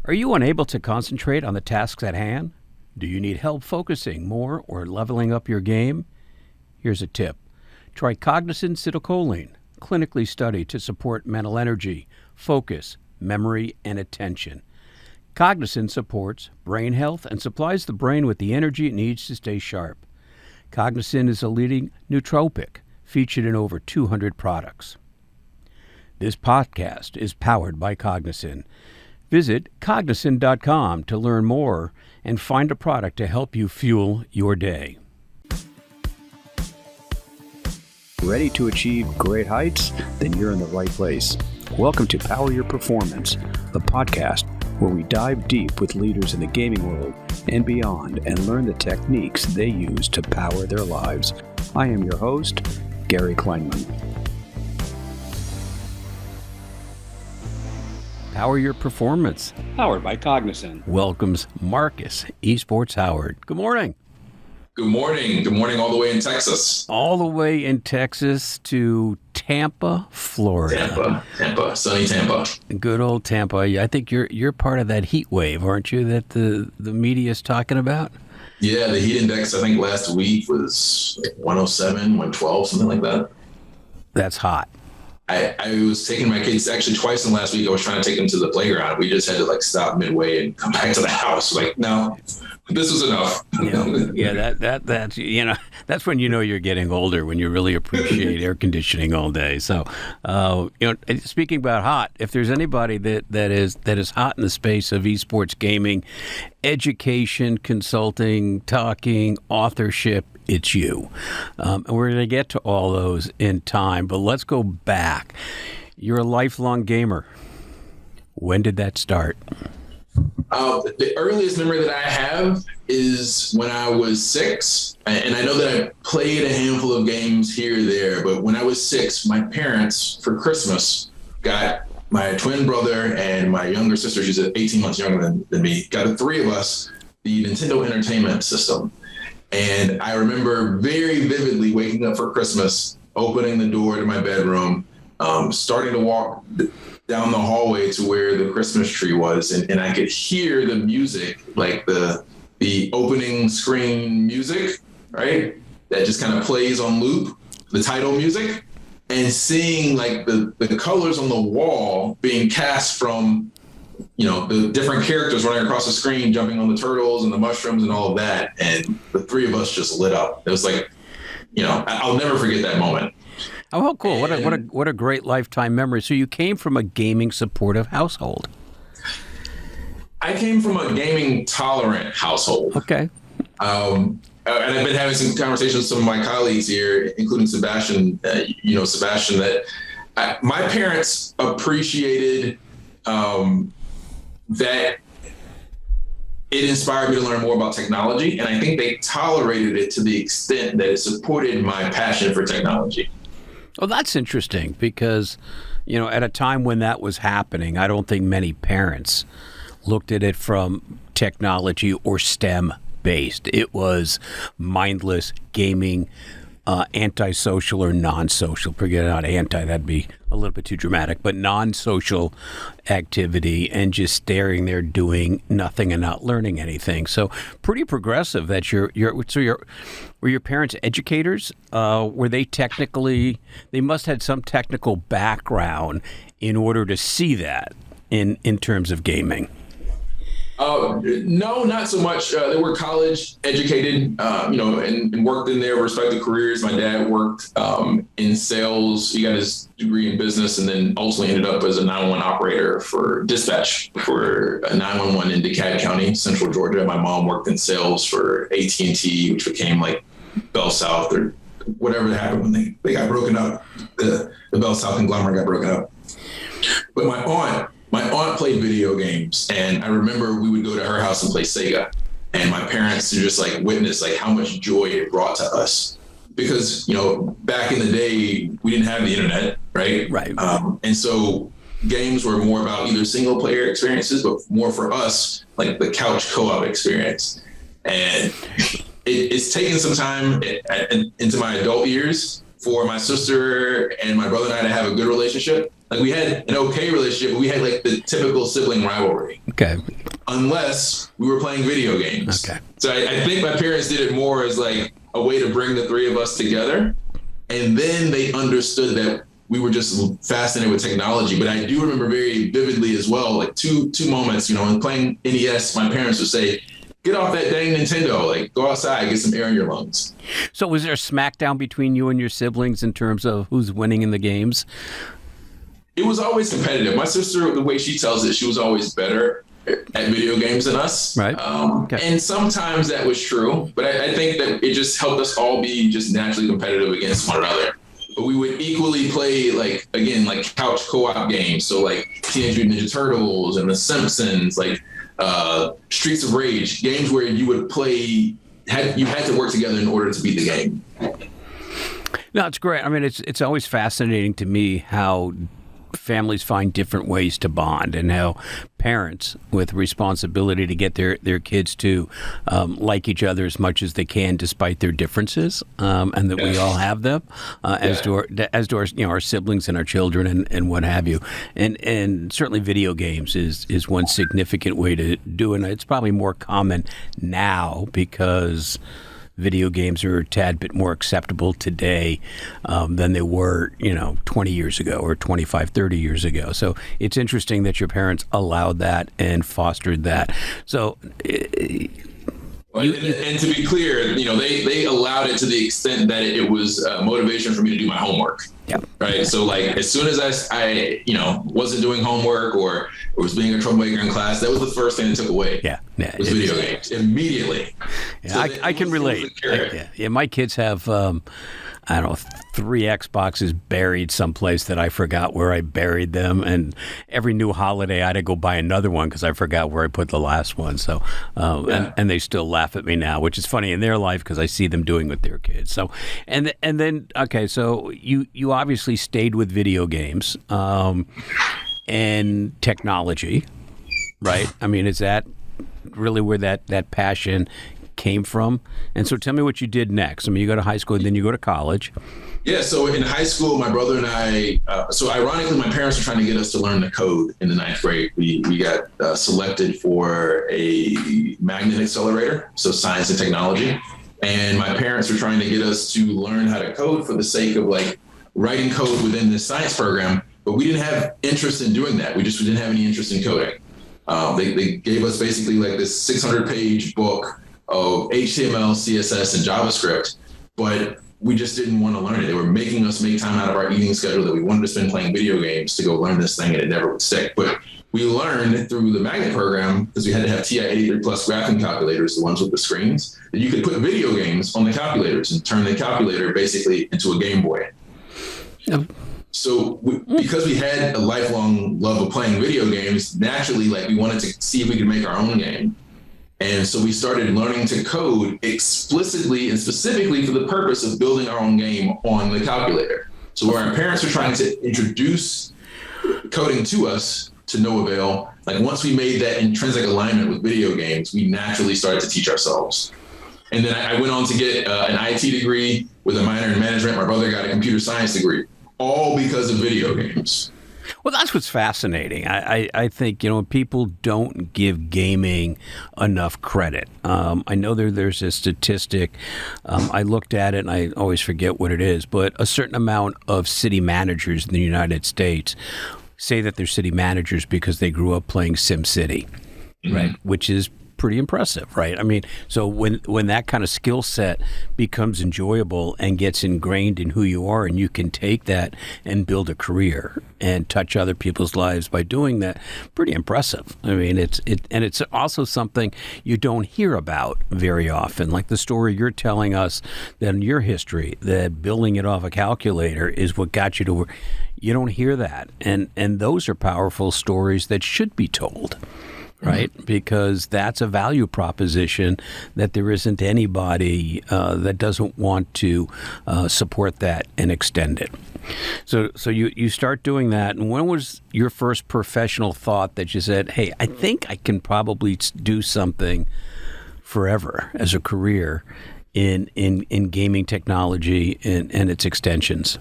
Are you unable to concentrate on the tasks at hand? Do you need help focusing more or leveling up your game? Here's a tip. Try Cognizant Citicoline, clinically studied to support mental energy, focus, memory, and attention. Cognizant supports brain health and supplies the brain with the energy it needs to stay sharp. Cognizant is a leading nootropic, featured in over 200 products. This podcast is powered by Cognizant. Visit Cognizant.com to learn more and find a product to help you fuel your day. Ready to achieve great heights? Then you're in the right place. Welcome to Power Your Performance, the podcast where we dive deep with leaders in the gaming world and beyond and learn the techniques they use to power their lives. I am your host, Gary Kleinman. Power Your Performance, Powered by Cognizant, welcomes Marcus, Esports Howard. Good morning. Good morning. Good morning all the way in Texas. All the way in Texas to Tampa, Florida. Tampa, sunny Tampa. Good old Tampa. I think you're part of that heat wave, aren't you, that the media is talking about? Yeah, the heat index, I think last week was like 107, 112, something like that. That's hot. I was taking my kids actually twice in the last week. I was trying to take them to the playground. We just had to stop midway and come back to the house. No, this was enough. Yeah, that's when you're getting older, when you really appreciate air conditioning all day. So, speaking about hot, if there's anybody that is hot in the space of esports gaming, education, consulting, talking, authorship, it's you. And we're going to get to all those in time, but let's go back. You're a lifelong gamer. When did that start? The earliest memory that I have is when I was 6. And I know that I played a handful of games here or there, but when I was 6, my parents, for Christmas, got my twin brother and my younger sister, she's 18 months younger than me, got the three of us the Nintendo Entertainment System. And I remember very vividly waking up for Christmas, opening the door to my bedroom, starting to walk down the hallway to where the Christmas tree was. And I could hear the music, like the opening screen music, right? That just kind of plays on loop, the title music, and seeing the colors on the wall being cast from the different characters running across the screen, jumping on the turtles and the mushrooms and all of that. And the three of us just lit up. It was I'll never forget that moment. Oh, how cool. What a great lifetime memory. So you came from a gaming supportive household. I came from a gaming tolerant household. Okay. And I've been having some conversations with some of my colleagues here, including Sebastian, Sebastian, that my parents appreciated that it inspired me to learn more about technology. And I think they tolerated it to the extent that it supported my passion for technology. Well, that's interesting because, at a time when that was happening, I don't think many parents looked at it from technology or STEM based. It was mindless gaming, antisocial or non-social. Forget about anti, that'd be a little bit too dramatic, but non-social activity and just staring there doing nothing and not learning anything. So pretty progressive that were your parents educators? Were they they must have had some technical background in order to see that in terms of gaming. No, not so much. They were college educated, and worked in their respective careers. My dad worked in sales. He got his degree in business and then ultimately ended up as a 911 operator for dispatch for a 911 in DeKalb County, Central Georgia. My mom worked in sales for AT&T, which became like Bell South or whatever happened when they got broken up. The Bell South conglomerate got broken up. But my aunt played video games, and I remember we would go to her house and play Sega. And my parents just witness how much joy it brought to us. Because, back in the day, we didn't have the internet, right? Right. And so games were more about either single player experiences, but more for us, the couch co-op experience. And it's taken some time into my adult years for my sister and my brother and I to have a good relationship. Like we had an okay relationship, but we had like the typical sibling rivalry. Okay. Unless we were playing video games. Okay. So I think my parents did it more as like a way to bring the three of us together. And then they understood that we were just fascinated with technology. But I do remember very vividly as well, like two moments, you know, when playing NES, my parents would say, get off that dang Nintendo, like go outside, get some air in your lungs. So was there a smackdown between you and your siblings in terms of who's winning in the games? It was always competitive. My sister, the way she tells it, she was always better at video games than us. Right. Okay. And sometimes that was true, but I think that it just helped us all be just naturally competitive against one another. But we would equally play, like, again, like couch co-op games. So like Teenage Mutant Ninja Turtles and The Simpsons, like Streets of Rage, games where you would play, you had to work together in order to beat the game. No, it's great. I mean, it's always fascinating to me how families find different ways to bond, and how parents with responsibility to get their kids to like each other as much as they can despite their differences, and that we all have them, as do our our siblings and our children and what have you, and certainly video games is one significant way to do it. And it's probably more common now because video games are a tad bit more acceptable today than they were, 20 years ago or 25, 30 years ago. So it's interesting that your parents allowed that and fostered that. So, and to be clear, they allowed it to the extent that it was motivation for me to do my homework. Yeah. Right. So like as soon as I wasn't doing homework or was being a troublemaker in class, that was the first thing that took away. Yeah. Was video games immediately. Yeah, so I can relate. Yeah. My kids have, 3 Xboxes buried someplace that I forgot where I buried them. And every new holiday I had to go buy another one because I forgot where I put the last one. So, and they still laugh at me now, which is funny in their life because I see them doing with their kids. So, and then, okay, so you obviously stayed with video games and technology, right? I mean, is that really where that passion came from? And so tell me what you did next. I mean, you go to high school and then you go to college. Yeah, so in high school, my brother and I, so ironically, my parents were trying to get us to learn the code in the 9th grade. We got selected for a magnet accelerator, so science and technology. And my parents were trying to get us to learn how to code for the sake of like writing code within this science program. But we didn't have interest in doing that. We didn't have any interest in coding. They gave us basically like this 600-page book of HTML, CSS, and JavaScript, but we just didn't want to learn it. They were making us make time out of our eating schedule that we wanted to spend playing video games to go learn this thing, and it never would stick. But we learned through the magnet program, because we had to have TI-83 plus graphing calculators, the ones with the screens, that you could put video games on the calculators and turn the calculator basically into a Game Boy. Yep. So because we had a lifelong love of playing video games, naturally, like we wanted to see if we could make our own game. And so we started learning to code explicitly and specifically for the purpose of building our own game on the calculator. So where our parents were trying to introduce coding to us to no avail, like once we made that intrinsic alignment with video games, we naturally started to teach ourselves. And then I went on to get an IT degree with a minor in management. My brother got a computer science degree, all because of video games. Well, that's what's fascinating. I think, people don't give gaming enough credit. I know there's a statistic. I looked at it and I always forget what it is, but a certain amount of city managers in the United States say that they're city managers because they grew up playing SimCity, right? Which is pretty impressive, right? I mean, so when that kind of skill set becomes enjoyable and gets ingrained in who you are, and you can take that and build a career and touch other people's lives by doing that, pretty impressive. I mean, it's also something you don't hear about very often, like the story you're telling us that in your history, that building it off a calculator is what got you to where you don't hear that, and those are powerful stories that should be told. Right, because that's a value proposition that there isn't anybody that doesn't want to support that and extend it. So you start doing that. And when was your first professional thought that you said, "Hey, I think I can probably do something forever as a career in gaming technology and its extensions"?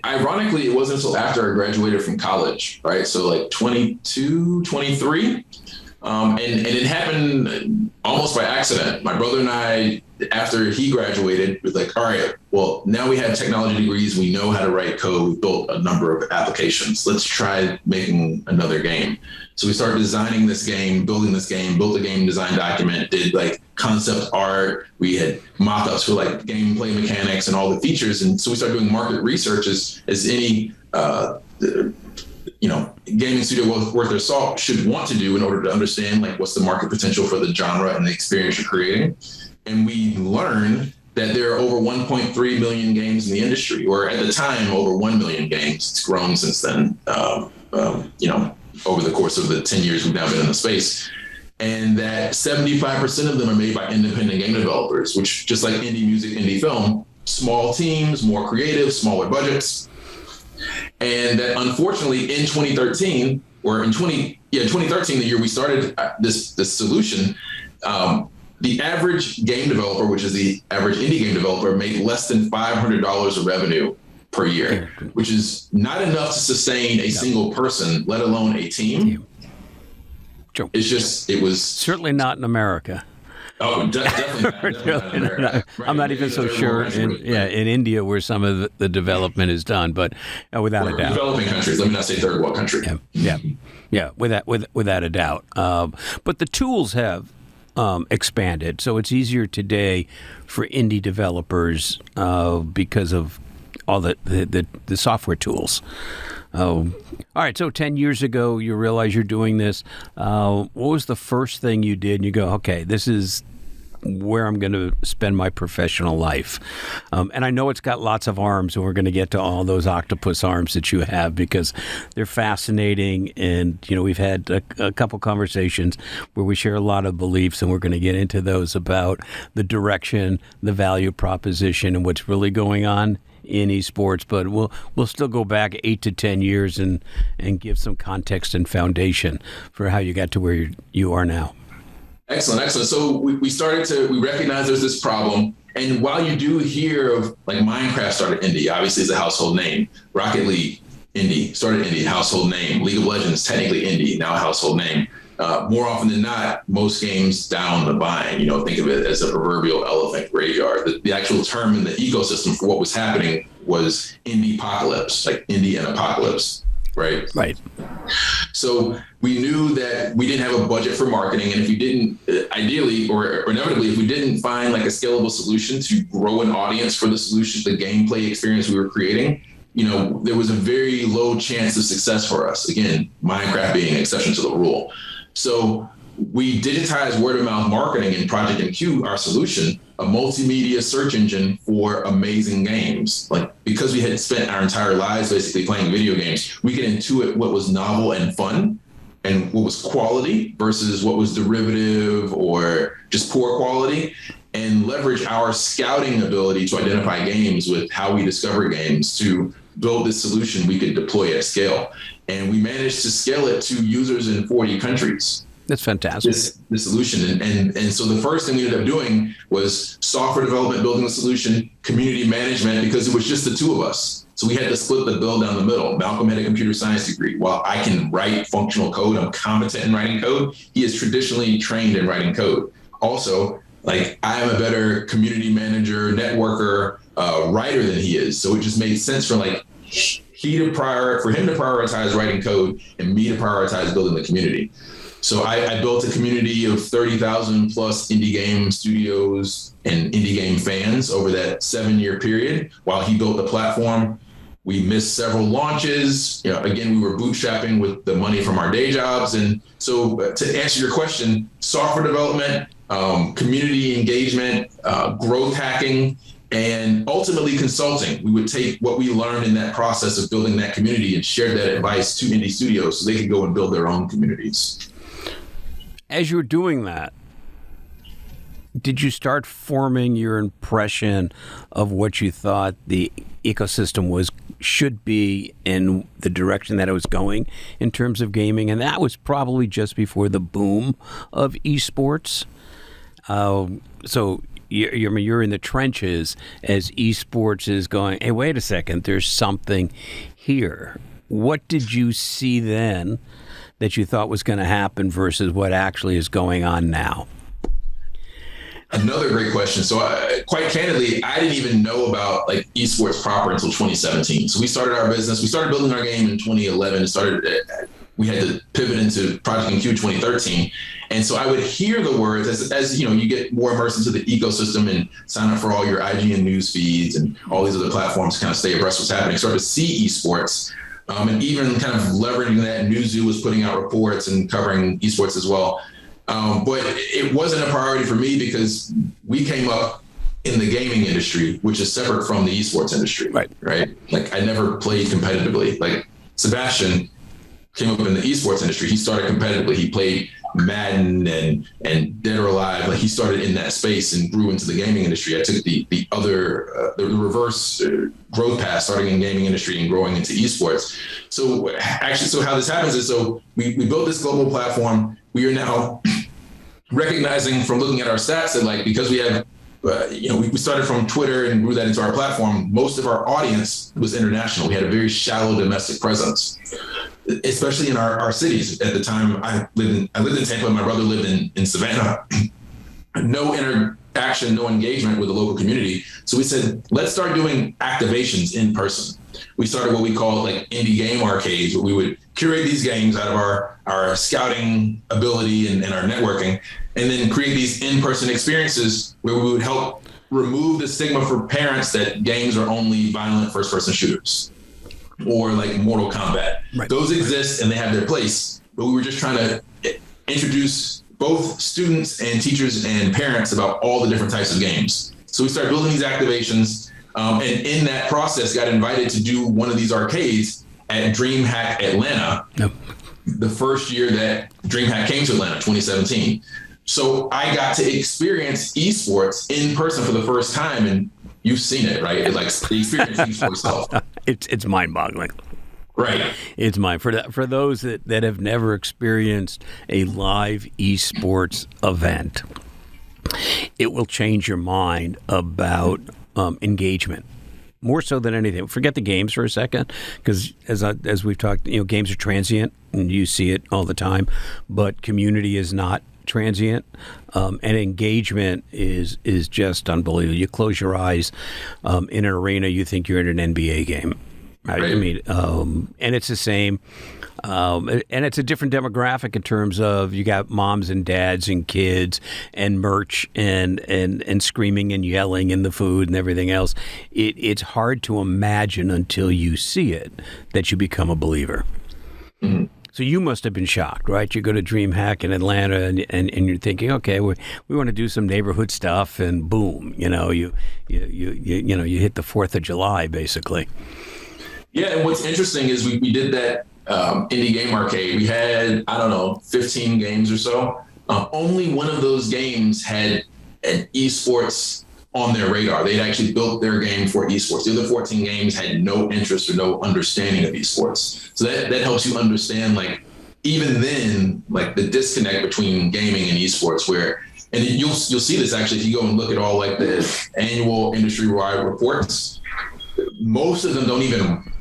Ironically, it wasn't until after I graduated from college, right? So like 22, 23. And it happened almost by accident. My brother and I, after he graduated, was like, all right, well, now we have technology degrees. We know how to write code. We built a number of applications. Let's try making another game. So we started designing this game, building this game, built a game design document, did like concept art. We had mock-ups for like gameplay mechanics and all the features. And so we started doing market research as any, gaming studio worth their salt should want to do in order to understand like what's the market potential for the genre and the experience you're creating. And we learned that there are over 1.3 million games in the industry, or at the time, over 1 million games. It's grown since then, over the course of the 10 years we've now been in the space. And that 75% of them are made by independent game developers, which just like indie music, indie film, small teams, more creative, smaller budgets. And that unfortunately in 2013, the year we started this solution, the average game developer, which is the average indie game developer, made less than $500 of revenue per year, which is not enough to sustain a single person, let alone a team. It was certainly not in America. Oh, definitely not. Right. I'm not even so sure in India where some of the development is done, but without a doubt. Developing countries, let me not say third world country. Yeah, without a doubt. But the tools have expanded, so it's easier today for indie developers because of all the software tools. All right, so 10 years ago, you realize you're doing this. What was the first thing you did? And you go, okay, this is where I'm going to spend my professional life. And I know it's got lots of arms, and we're going to get to all those octopus arms that you have because they're fascinating. And, we've had a couple conversations where we share a lot of beliefs, and we're going to get into those about the direction, the value proposition, and what's really going on in esports, but we'll still go back 8 to 10 years and give some context and foundation for how you got to where you are now. Excellent. So we recognize there's this problem. And while you do hear of like Minecraft started indie, obviously it's a household name. Rocket League, indie, started indie, household name. League of Legends, technically indie, now a household name. More often than not, most games down the line, think of it as a proverbial elephant graveyard. The actual term in the ecosystem for what was happening was indie-pocalypse, like indie and apocalypse, right? Right. So we knew that we didn't have a budget for marketing. And if we didn't, ideally or inevitably, if we didn't find like a scalable solution to grow an audience for the solution, the gameplay experience we were creating, there was a very low chance of success for us. Again, Minecraft being an exception to the rule. So we digitized word of mouth marketing in Project MQ, our solution, a multimedia search engine for amazing games. Like because we had spent our entire lives basically playing video games, we could intuit what was novel and fun and what was quality versus what was derivative or just poor quality, and leverage our scouting ability to identify games with how we discover games to build this solution we could deploy at scale. And we managed to scale it to users in 40 countries. That's fantastic. This solution. And so the first thing we ended up doing was software development, building the solution, community management, because it was just the two of us. So we had to split the bill down the middle. Malcolm had a computer science degree. While I can write functional code, I'm competent in writing code, he is traditionally trained in writing code. Also, like I am a better community manager, networker, writer than he is. So it just made sense for like for him to prioritize writing code and me to prioritize building the community. So I built a community of 30,000 plus indie game studios and indie game fans over that 7-year period while he built the platform. We missed several launches. Again, we were bootstrapping with the money from our day jobs. And so to answer your question, software development, community engagement, growth hacking, and ultimately consulting. We would take what we learned in that process of building that community and share that advice to indie studios so they could go and build their own communities. As you were doing that, did you start forming your impression of what you thought the ecosystem should be in the direction that it was going in terms of gaming? And that was probably just before the boom of esports. So you're in the trenches as esports is going, hey, wait a second, there's something here. What did you see then that you thought was going to happen versus what actually is going on now? Another great question. So quite candidly, I didn't even know about like esports proper until 2017. So we started our business. We started building our game in 2011. We had to pivot into Project MQ 2013. And so I would hear the words as you know, you get more immersed into the ecosystem and sign up for all your IGN news feeds and all these other platforms to kind of stay abreast of what's happening. Start to see esports. And even kind of leveraging that, Newzoo was putting out reports and covering esports as well. But it wasn't a priority for me because we came up in the gaming industry, which is separate from the esports industry, right? Like I never played competitively. Like Sebastian came up in the esports industry. He started competitively. He played Madden and Dead or Alive. Like he started in that space and grew into the gaming industry. I took the reverse growth path, starting in gaming industry and growing into esports. So how this happens is, so we built this global platform. We are now recognizing from looking at our stats that like, because we have, we started from Twitter and grew that into our platform. Most of our audience was international. We had a very shallow domestic presence, especially in our cities. At the time, I lived in Tampa. My brother lived in Savannah. No interaction, no engagement with the local community. So we said, let's start doing activations in person. We started what we call like indie game arcades, where we would curate these games out of our scouting ability and our networking, and then create these in-person experiences where we would help remove the stigma for parents that games are only violent first-person shooters or like Mortal Kombat. Right. Those exist and they have their place, but we were just trying to introduce both students and teachers and parents about all the different types of games. So we started building these activations, and in that process got invited to do one of these arcades at DreamHack Atlanta, the first year that DreamHack came to Atlanta, 2017. So I got to experience esports in person for the first time, and you've seen it, right? Like the experience speaks for itself. It's mind-boggling. Right. It's mine. For those that have never experienced a live esports event, it will change your mind about engagement. More so than anything. Forget the games for a second, because as we've talked, games are transient, and you see it all the time. But community is not transient, and engagement is just unbelievable. You close your eyes in an arena, you think you're in an NBA game. Right. I mean, and it's the same. And it's a different demographic in terms of you got moms and dads and kids and merch and screaming and yelling and the food and everything else. It's hard to imagine until you see it that you become a believer. Mm-hmm. So you must have been shocked, right? You go to DreamHack in Atlanta and you're thinking, okay, we want to do some neighborhood stuff, and boom, you hit the 4th of July basically. Yeah, and what's interesting is we did that indie game arcade. We had, 15 games or so. Only one of those games had an esports on their radar. They'd actually built their game for esports. The other 14 games had no interest or no understanding of esports. So that helps you understand, like, even then, like the disconnect between gaming and esports, and you'll see this actually if you go and look at all like the annual industry-wide reports. Most of them don't even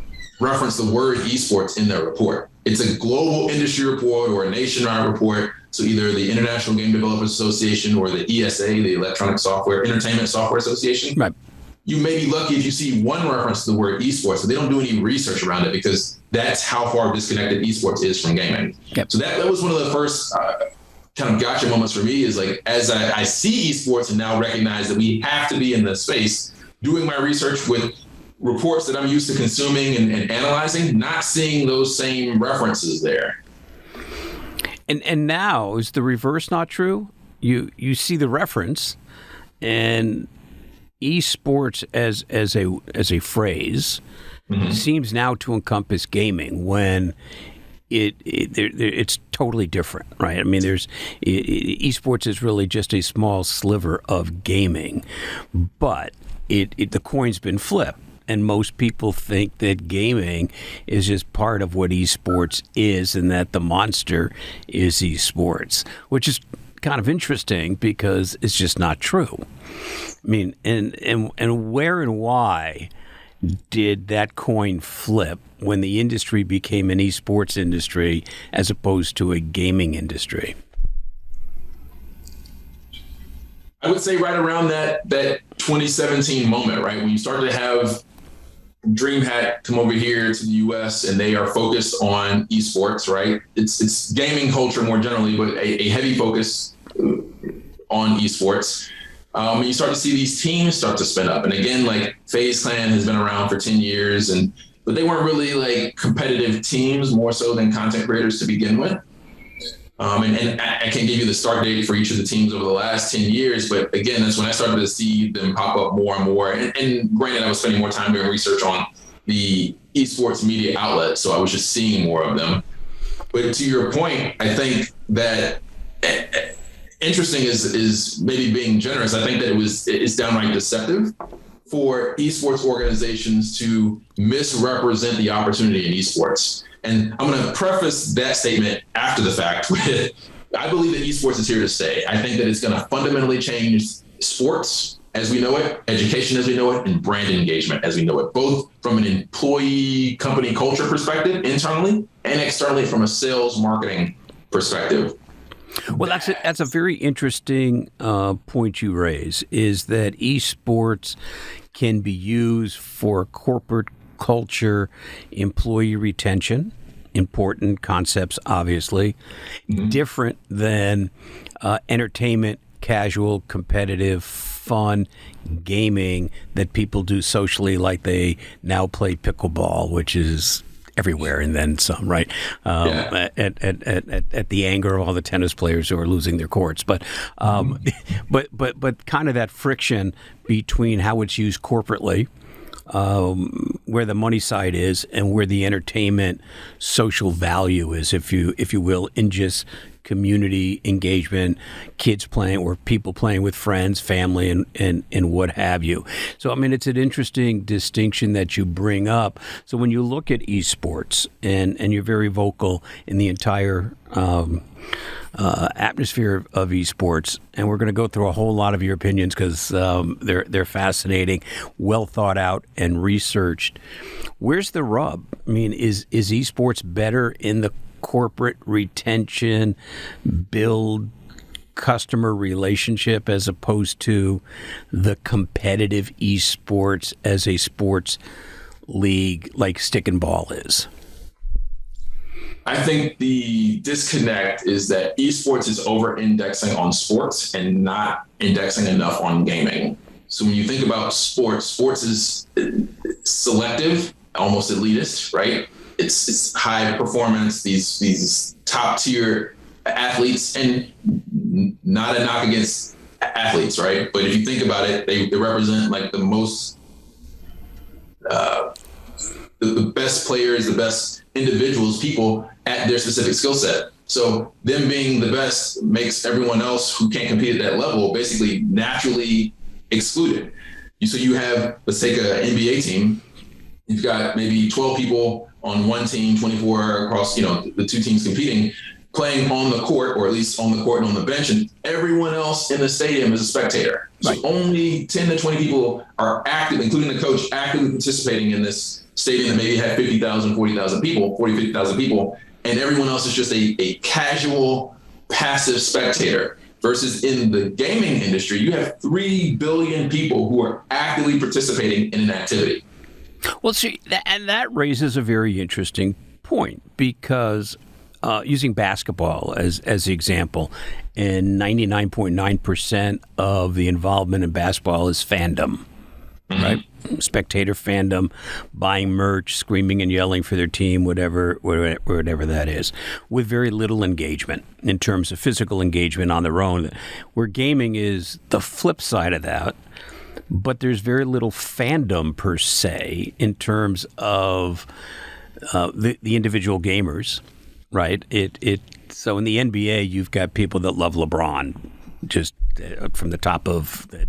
reference the word esports in their report. It's a global industry report or a nationwide report. So either the International Game Developers Association or the ESA, the Entertainment Software Association. Right. You may be lucky if you see one reference to the word esports, but they don't do any research around it because that's how far disconnected esports is from gaming. Yep. So that was one of the first kind of gotcha moments for me, is like, as I see esports and now recognize that we have to be in the space, doing my research with reports that I'm used to consuming and analyzing, not seeing those same references there. And now, is the reverse not true? You see the reference, and esports as a phrase mm-hmm. seems now to encompass gaming when it's totally different, right? I mean, esports is really just a small sliver of gaming, but the coin's been flipped. And most people think that gaming is just part of what esports is, and that the monster is esports, which is kind of interesting because it's just not true. I mean, and where and why did that coin flip when the industry became an esports industry as opposed to a gaming industry? I would say right around that 2017 moment, right? When you started to have DreamHack come over here to the US and they are focused on esports, right? It's gaming culture more generally, but a heavy focus on esports. And you start to see these teams start to spin up. And again, like FaZe Clan has been around for 10 years, but they weren't really like competitive teams, more so than content creators to begin with. And I can't give you the start date for each of the teams over the last 10 years, but again, that's when I started to see them pop up more and more. And granted, I was spending more time doing research on the esports media outlets, so I was just seeing more of them. But to your point, I think that interesting is maybe being generous. I think that it's downright deceptive for esports organizations to misrepresent the opportunity in esports. And I'm going to preface that statement after the fact with, I believe that esports is here to stay. I think that it's going to fundamentally change sports as we know it, education as we know it, and brand engagement as we know it, both from an employee company culture perspective internally and externally from a sales marketing perspective. Well, that's a very interesting point you raise, is that esports can be used for corporate culture, employee retention, important concepts, obviously, different than entertainment, casual, competitive, fun gaming that people do socially, like they now play pickleball, which is everywhere and then some, right? At the anger of all the tennis players who are losing their courts, but kind of that friction between how it's used corporately, where the money side is, and where the entertainment social value is, if you will, in just community engagement, kids playing or people playing with friends, family, and what have you. So, I mean, it's an interesting distinction that you bring up. So when you look at esports, and you're very vocal in the entire atmosphere of esports, and we're going to go through a whole lot of your opinions because they're fascinating, well thought out, and researched. Where's the rub? I mean, is esports better in the corporate retention, build customer relationship as opposed to the competitive esports as a sports league like stick and ball is? I think the disconnect is that esports is over-indexing on sports and not indexing enough on gaming. So when you think about sports is selective, almost elitist, right? It's high performance, these top tier athletes, and not a knock against athletes, right? But if you think about it, they represent like the most, the best players, the best individuals, people at their specific skill set. So them being the best makes everyone else who can't compete at that level basically naturally excluded. So you have, let's take an NBA team. You've got maybe 12 people on one team, 24 across, the two teams competing, playing on the court, or at least on the court and on the bench, and everyone else in the stadium is a spectator. Right. So only 10 to 20 people are active, including the coach, actively participating in this stadium that maybe had 50,000, 40,000 people, 50,000 people, and everyone else is just a casual, passive spectator. Versus in the gaming industry, you have 3 billion people who are actively participating in an activity. Well, see, and that raises a very interesting point, because using basketball as the example, and 99.9% of the involvement in basketball is fandom, right? Spectator fandom, buying merch, screaming and yelling for their team, whatever that is, with very little engagement in terms of physical engagement on their own. Where gaming is the flip side of that. But there's very little fandom per se in terms of the individual gamers, right? So in the NBA, you've got people that love LeBron, just from the top of the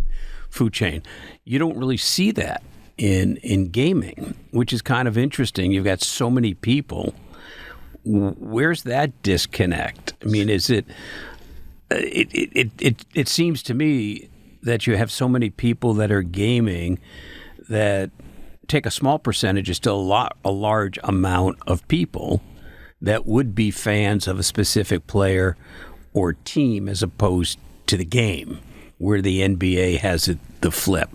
food chain. You don't really see that in gaming, which is kind of interesting. You've got so many people. Where's that disconnect? I mean, is it it seems to me that you have so many people that are gaming that take a small percentage is still a large amount of people that would be fans of a specific player or team as opposed to the game, where the NBA has it the flip.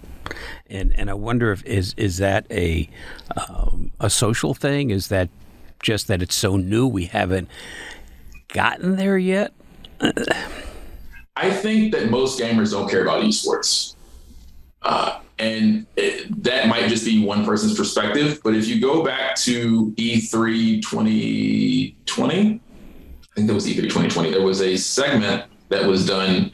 And I wonder if is that a social thing? Is that just that it's so new we haven't gotten there yet? I think that most gamers don't care about esports. That might just be one person's perspective. But if you go back to E3 2020, I think that was E3 2020, there was a segment that was done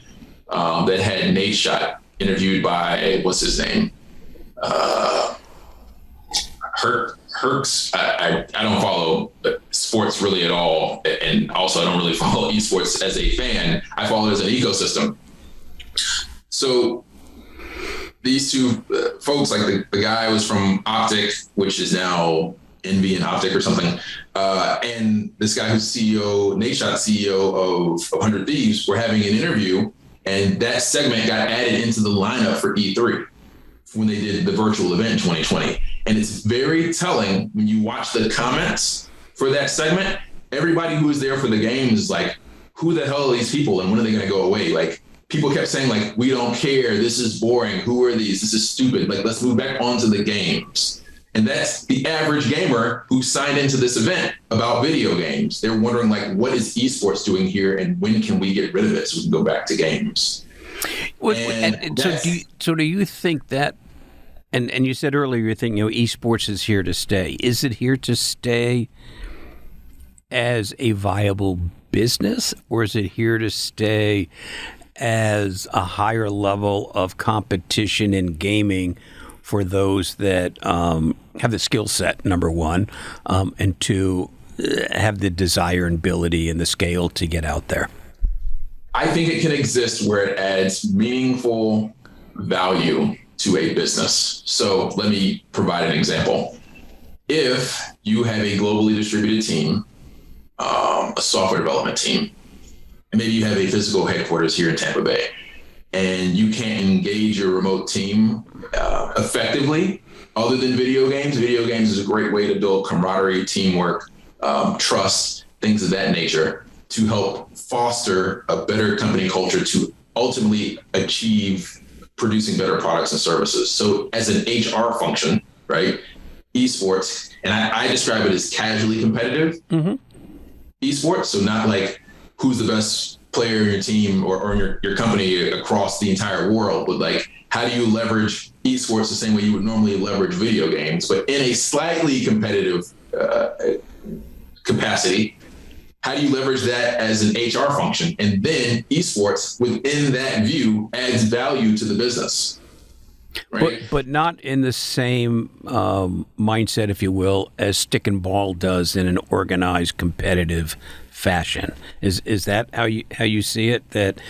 that had Nate Shot interviewed by, what's his name? Herx. I don't follow sports really at all. And also I don't really follow esports as a fan. I follow it as an ecosystem. So these two folks, like the guy was from Optic, which is now Envy and Optic or something. And this guy who's CEO, Nate Shot, CEO of 100 Thieves, were having an interview, and that segment got added into the lineup for E3 when they did the virtual event in 2020. And it's very telling when you watch the comments for that segment. Everybody who was there for the game is like, who the hell are these people and when are they going to go away? Like, people kept saying, like, we don't care. This is boring. Who are these? This is stupid. Like, let's move back onto the games. And that's the average gamer who signed into this event about video games. They're wondering, like, what is esports doing here and when can we get rid of it so we can go back to games? So do you think that, and you said earlier you think, esports is here to stay. Is it here to stay as a viable business, or is it here to stay as a higher level of competition in gaming for those that have the skill set, number one, and two, have the desire and ability and the scale to get out there? I think it can exist where it adds meaningful value to a business. So let me provide an example. If you have a globally distributed team, a software development team, and maybe you have a physical headquarters here in Tampa Bay, and you can't engage your remote team effectively other than video games. Video games is a great way to build camaraderie, teamwork, trust, things of that nature to help foster a better company culture to ultimately achieve producing better products and services. So as an HR function, right, esports, and I describe it as casually competitive esports, so not like who's the best player in your team or in your company across the entire world, but like, how do you leverage esports the same way you would normally leverage video games, but in a slightly competitive capacity? How do you leverage that as an HR function? And then esports within that view adds value to the business. Right? But not in the same mindset, if you will, as stick and ball does in an organized, competitive fashion. Is that how you see it? That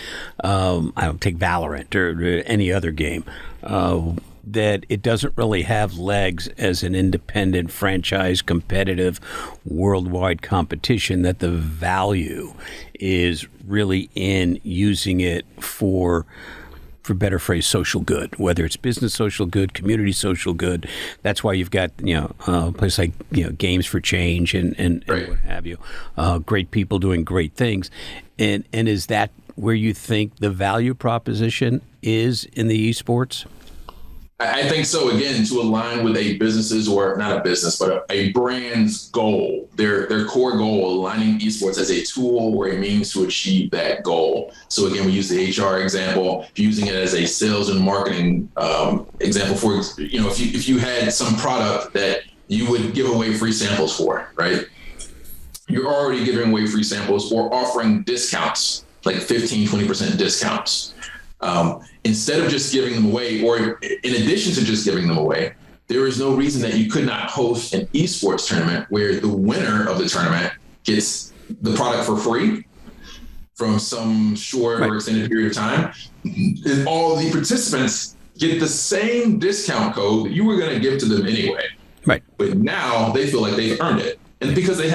I don't take Valorant or any other game. That it doesn't really have legs as an independent, franchise, competitive, worldwide competition, that the value is really in using it for better phrase, social good, whether it's business social good, community social good. That's why you've got, places like, Games for Change and right. what have you. Great people doing great things. And is that where you think the value proposition is in the esports? I think so. Again, to align with a business's, or not a business, but a brand's goal, their core goal, aligning esports as a tool or a means to achieve that goal. So again, we use the HR example, using it as a sales and marketing example. For if you had some product that you would give away free samples for, right? You're already giving away free samples or offering discounts, like 15, 20% discounts. Instead of just giving them away, or in addition to just giving them away, there is no reason that you could not host an esports tournament where the winner of the tournament gets the product for free from some short or extended period of time. And all the participants get the same discount code that you were going to give to them anyway. Right. But now they feel like they've earned it. And because they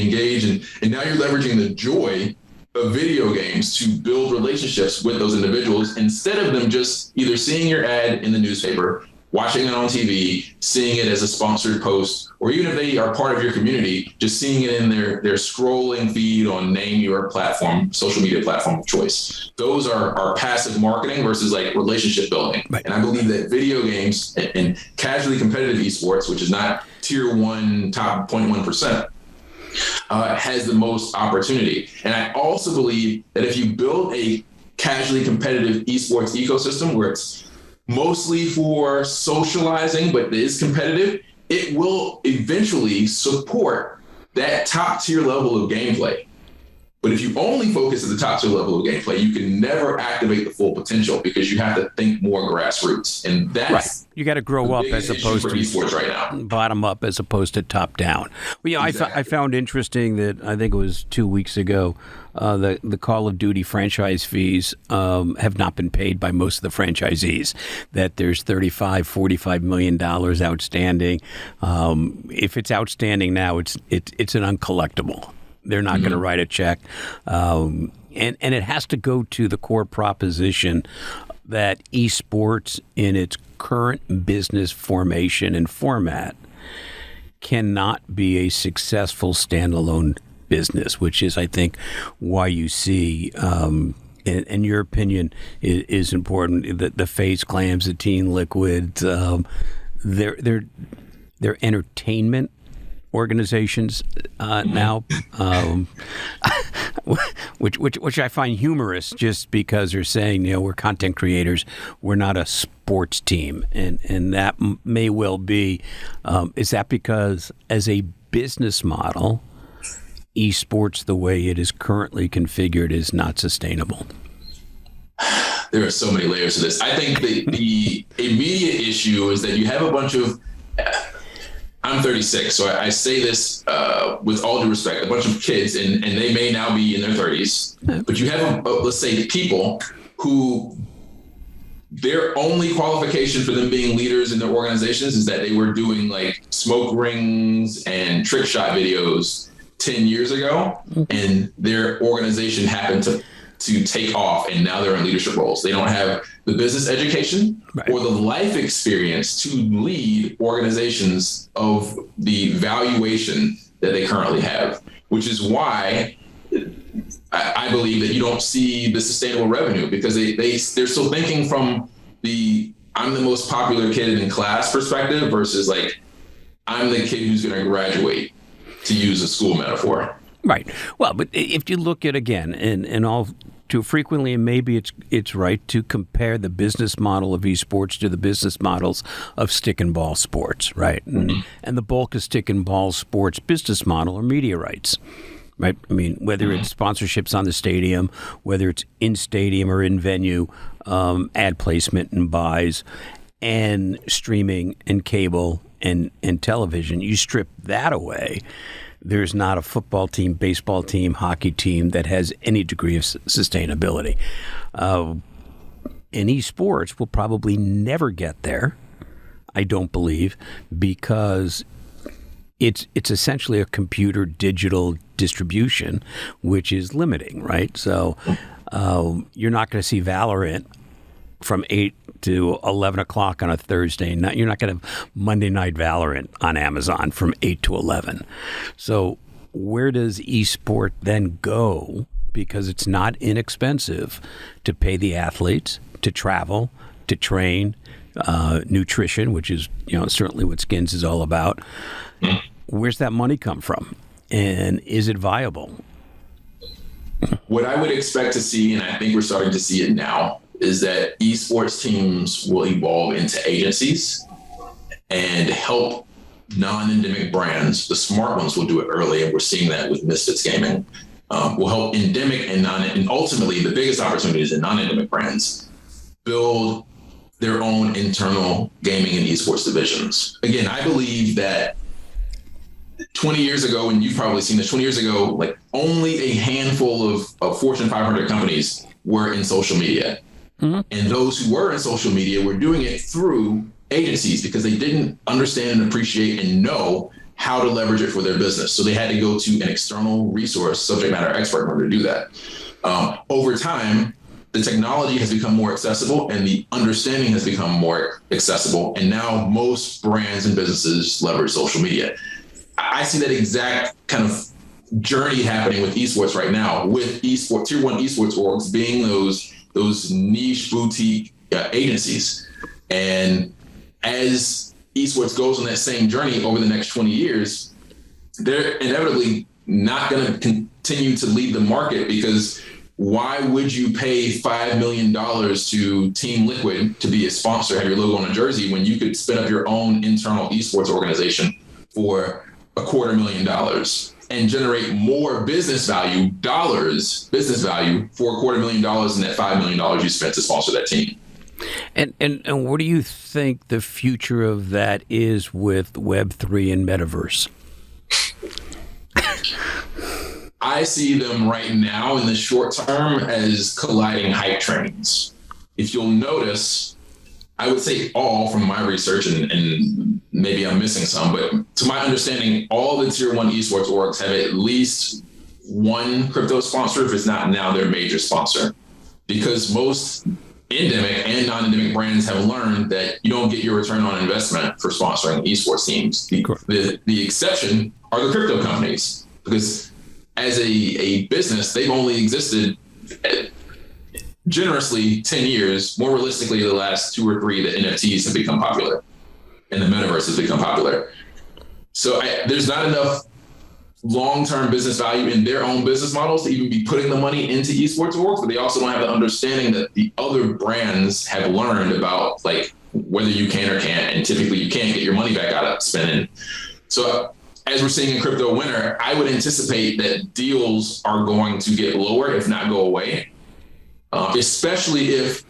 engage, and now you're leveraging the joy of video games to build relationships with those individuals instead of them just either seeing your ad in the newspaper, watching it on TV, seeing it as a sponsored post, or even if they are part of your community, just seeing it in their scrolling feed on name your platform, social media platform of choice. Those are passive marketing versus like relationship building. Right. And I believe that video games and casually competitive esports, which is not tier 1, top 0.1%, has the most opportunity. And I also believe that if you build a casually competitive esports ecosystem where it's mostly for socializing, but it is competitive, it will eventually support that top tier level of gameplay. But if you only focus at the top tier level of gameplay, you can never activate the full potential because you have to think more grassroots. And that's right. You got to grow up as opposed to esports right now. Bottom up as opposed to top down. Well, yeah, exactly. I found interesting that I think it was 2 weeks ago, the Call of Duty franchise fees have not been paid by most of the franchisees. That there's $35-45 million outstanding. If it's outstanding now, it's an uncollectible. They're not going to write a check. And it has to go to the core proposition that esports in its current business formation and format cannot be a successful standalone business, which is, I think, why you see, and your opinion is important, the FaZe Clams, the Teen Liquids, they're entertainment organizations now, which I find humorous, just because they're saying, we're content creators, we're not a sports team, and that may well be. Is that because, as a business model, esports the way it is currently configured is not sustainable? There are so many layers to this. I think the immediate issue is that you have a bunch of. I'm 36, so I say this with all due respect, a bunch of kids, and they may now be in their 30s, but you have, let's say, people who their only qualification for them being leaders in their organizations is that they were doing like smoke rings and trick shot videos 10 years ago, and their organization happened to take off, and now they're in leadership roles. They don't have the business education or the life experience to lead organizations of the valuation that they currently have, which is why I believe that you don't see the sustainable revenue, because they're still thinking from the I'm the most popular kid in class perspective versus like I'm the kid who's going to graduate, to use a school metaphor. Right. Well, but if you look at, again, and all too frequently, and maybe it's right to compare the business model of esports to the business models of stick and ball sports, right? And the bulk of stick and ball sports business model are media rights, right? I mean, whether it's sponsorships on the stadium, whether it's in stadium or in venue, ad placement and buys, and streaming and cable and television, you strip that away. There's not a football team, baseball team, hockey team that has any degree of sustainability. And esports will probably never get there, I don't believe, because it's essentially a computer digital distribution, which is limiting, right? So you're not going to see Valorant from 8 to 11 o'clock on a Thursday night. You're not going to have Monday Night Valorant on Amazon from 8 to 11. So where does esport then go? Because it's not inexpensive to pay the athletes, to travel, to train, nutrition, which is certainly what Skins is all about. Where's that money come from? And is it viable? What I would expect to see, and I think we're starting to see it now, is that esports teams will evolve into agencies and help non-endemic brands. The smart ones will do it early, and we're seeing that with Misfits Gaming. Will help endemic and ultimately the biggest opportunities in non-endemic brands build their own internal gaming and esports divisions. Again, I believe that 20 years ago, and you've probably seen this, 20 years ago, like only a handful of Fortune 500 companies were in social media. And those who were in social media were doing it through agencies because they didn't understand and appreciate and know how to leverage it for their business. So they had to go to an external resource, subject matter expert, in order to do that. Over time, the technology has become more accessible and the understanding has become more accessible. And now most brands and businesses leverage social media. I see that exact kind of journey happening with esports right now, with tier one esports orgs being those niche boutique agencies. And as esports goes on that same journey over the next 20 years, they're inevitably not going to continue to lead the market, because why would you pay $5 million to Team Liquid to be a sponsor, have your logo on a jersey, when you could spin up your own internal esports organization for $250,000 and generate more business value for $250,000 than that $5 million you spent to sponsor that team? And what do you think the future of that is with Web3 and metaverse? I see them right now in the short term as colliding hype trains. If you'll notice, I would say all from my research, and maybe I'm missing some, but to my understanding, all the tier one esports orgs have at least one crypto sponsor, if it's not now their major sponsor, because most endemic and non-endemic brands have learned that you don't get your return on investment for sponsoring esports teams. The exception are the crypto companies, because as a business, they've only existed generously 10 years. More realistically, the last 2 or 3, the NFTs have become popular and the metaverse has become popular. So there's not enough long-term business value in their own business models to even be putting the money into esports orgs, but they also don't have the understanding that the other brands have learned about, like, whether you can or can't, and typically you can't get your money back out of spending. So as we're seeing in crypto winter, I would anticipate that deals are going to get lower, if not go away, especially if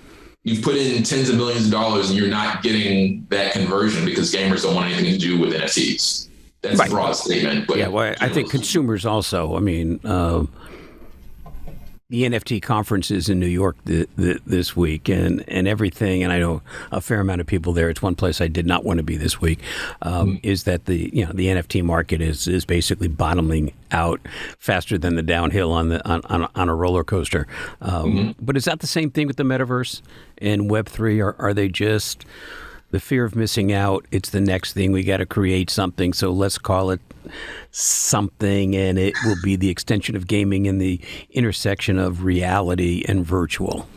you've put in tens of millions of dollars and you're not getting that conversion because gamers don't want anything to do with NFTs. That's right. A broad statement. But yeah, well, I think consumers also. I mean, the NFT conference is in New York this week, and everything, and I know a fair amount of people there. It's one place I did not want to be this week. Is that the NFT market is basically bottoming out faster than the downhill on a roller coaster. But is that the same thing with the metaverse and Web3? Or are they just the fear of missing out? It's the next thing. We got to create something, so let's call it something, and it will be the extension of gaming in the intersection of reality and virtual.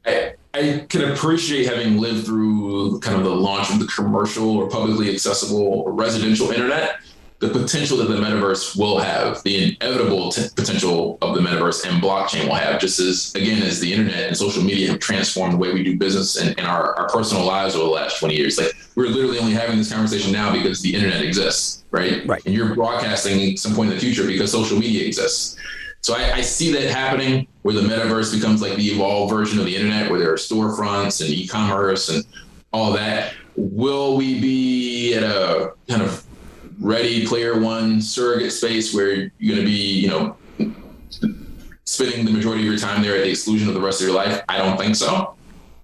I can appreciate, having lived through kind of the launch of the commercial or publicly accessible residential internet, the potential that the metaverse will have, the inevitable potential of the metaverse and blockchain will have, just as the internet and social media have transformed the way we do business and our personal lives over the last 20 years. Like, we're literally only having this conversation now because the internet exists, right? And you're broadcasting some point in the future because social media exists. So I see that happening, where the metaverse becomes like the evolved version of the internet, where there are storefronts and e-commerce and all that. Will we be at a kind of Ready Player One surrogate space where you're going to be, spending the majority of your time there at the exclusion of the rest of your life? I don't think so.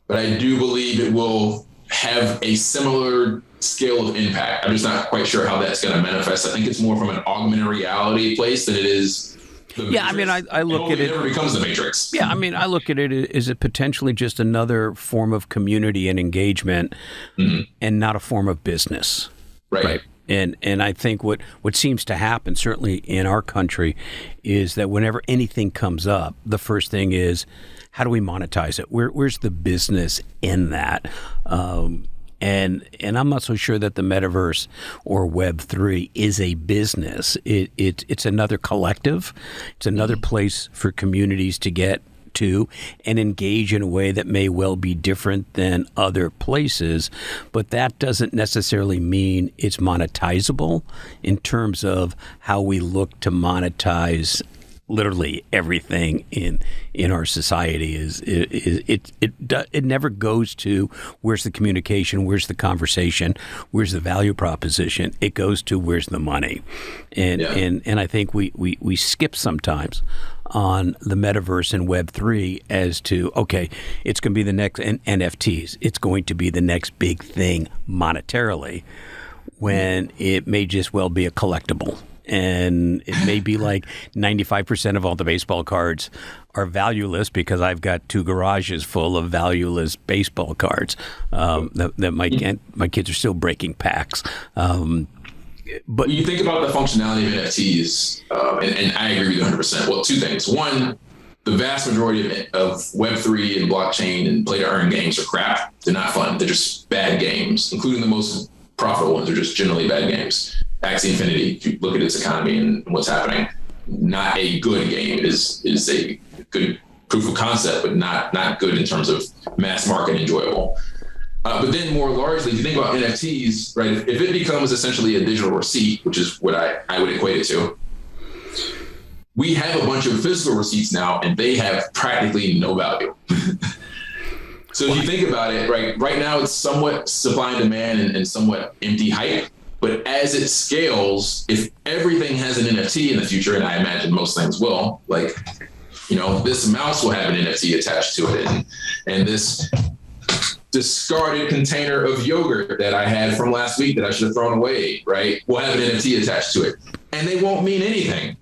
But I do believe it will have a similar scale of impact. I'm just not quite sure how that's going to manifest. I think it's more from an augmented reality place than it is the Matrix. I mean, I look at it. It never becomes the Matrix. Yeah, I mean, I look at it as it potentially just another form of community and engagement, and not a form of business. Right. And I think what seems to happen, certainly in our country, is that whenever anything comes up, the first thing is, how do we monetize it? Where's the business in that? And I'm not so sure that the metaverse or Web3 is a business. It's another collective. It's another place for communities to get to and engage in a way that may well be different than other places, but that doesn't necessarily mean it's monetizable in terms of how we look to monetize literally everything in our society. It never goes to where's the communication, where's the conversation, where's the value proposition. It goes to where's the money, and I think we skip sometimes on the metaverse and Web3 as to, okay, it's going to be the next NFTs. It's going to be the next big thing monetarily, when it may just well be a collectible. and it may be like 95% of all the baseball cards are valueless because I've got 2 garages full of valueless baseball cards that my kids are still breaking packs. But you think about the functionality of NFTs, and I agree with you 100%. Well, 2 things. One, the vast majority of Web3 and blockchain and play-to-earn games are crap. They're not fun. They're just bad games, including the most profitable ones. They're just generally bad games. Axie Infinity, if you look at its economy and what's happening, not a good game. It is a good proof of concept, but not good in terms of mass market enjoyable. But then more largely, if you think about NFTs, right, if it becomes essentially a digital receipt, which is what I would equate it to, we have a bunch of physical receipts now, and they have practically no value. So if you think about it, right now it's somewhat supply and demand and somewhat empty hype. But as it scales, if everything has an NFT in the future, and I imagine most things will, like, this mouse will have an NFT attached to it, and this discarded container of yogurt that I had from last week that I should have thrown away, right, will have an NFT attached to it, and they won't mean anything.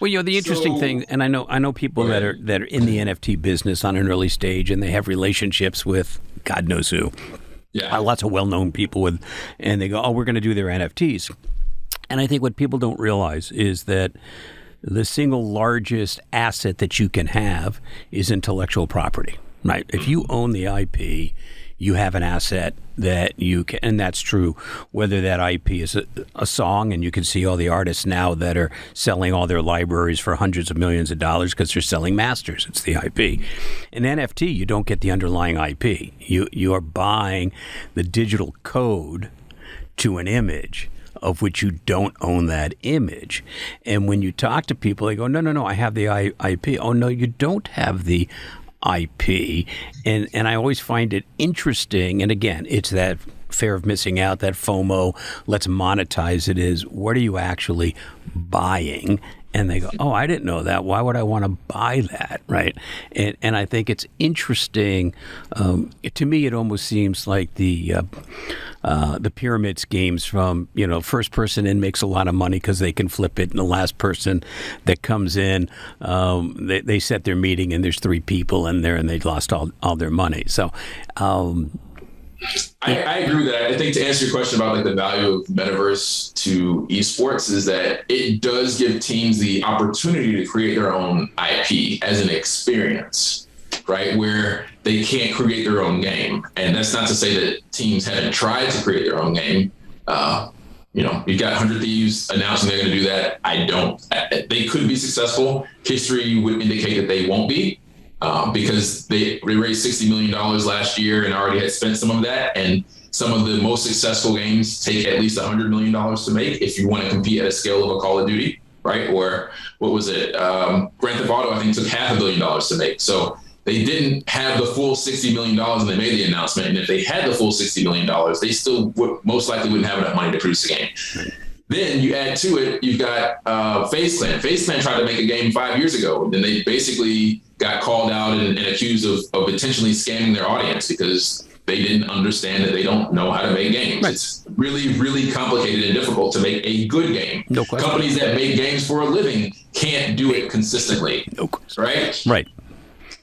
Well, the interesting thing, and I know people that are in the NFT business on an early stage, and they have relationships with God knows who. Yeah, lots of well-known people and they go, oh, we're going to do their NFTs. And I think what people don't realize is that the single largest asset that you can have is intellectual property, right? If you own the IP, you have an asset that you can, and that's true whether that IP is a song, and you can see all the artists now that are selling all their libraries for hundreds of millions of dollars because they're selling masters. It's the IP. In NFT, you don't get the underlying IP. You are buying the digital code to an image of which you don't own that image. And when you talk to people, they go, no, I have the IP. Oh, no, you don't have the IP. And I always find it interesting. And again, it's that fear of missing out, that FOMO, let's monetize it, is what are you actually buying? And they go, oh, I didn't know that. Why would I want to buy that, right? And I think it's interesting. To me, it almost seems like the pyramid schemes from, first person in makes a lot of money because they can flip it, and the last person that comes in, they set their meeting and there's 3 people in there and they've lost all their money. So I agree with that. I think to answer your question about the value of metaverse to esports is that it does give teams the opportunity to create their own IP as an experience, right? Where they can't create their own game. And that's not to say that teams haven't tried to create their own game. You've got 100 Thieves announcing they're going to do that. They could be successful. History would indicate that they won't be. Because they raised $60 million last year and already had spent some of that. And some of the most successful games take at least $100 million to make if you want to compete at a scale of a Call of Duty, right? Or what was it? Grand Theft Auto, I think, took $500 million to make. So they didn't have the full $60 million when they made the announcement. And if they had the full $60 million, they still most likely wouldn't have enough money to produce a game. Then you add to it, you've got FaZe Clan. FaZe Clan tried to make a game 5 years ago, and they basically got called out and accused of intentionally scamming their audience because they didn't understand that they don't know how to make games. Right. It's really, really complicated and difficult to make a good game. No question. Companies that make games for a living can't do it consistently. No question. Right?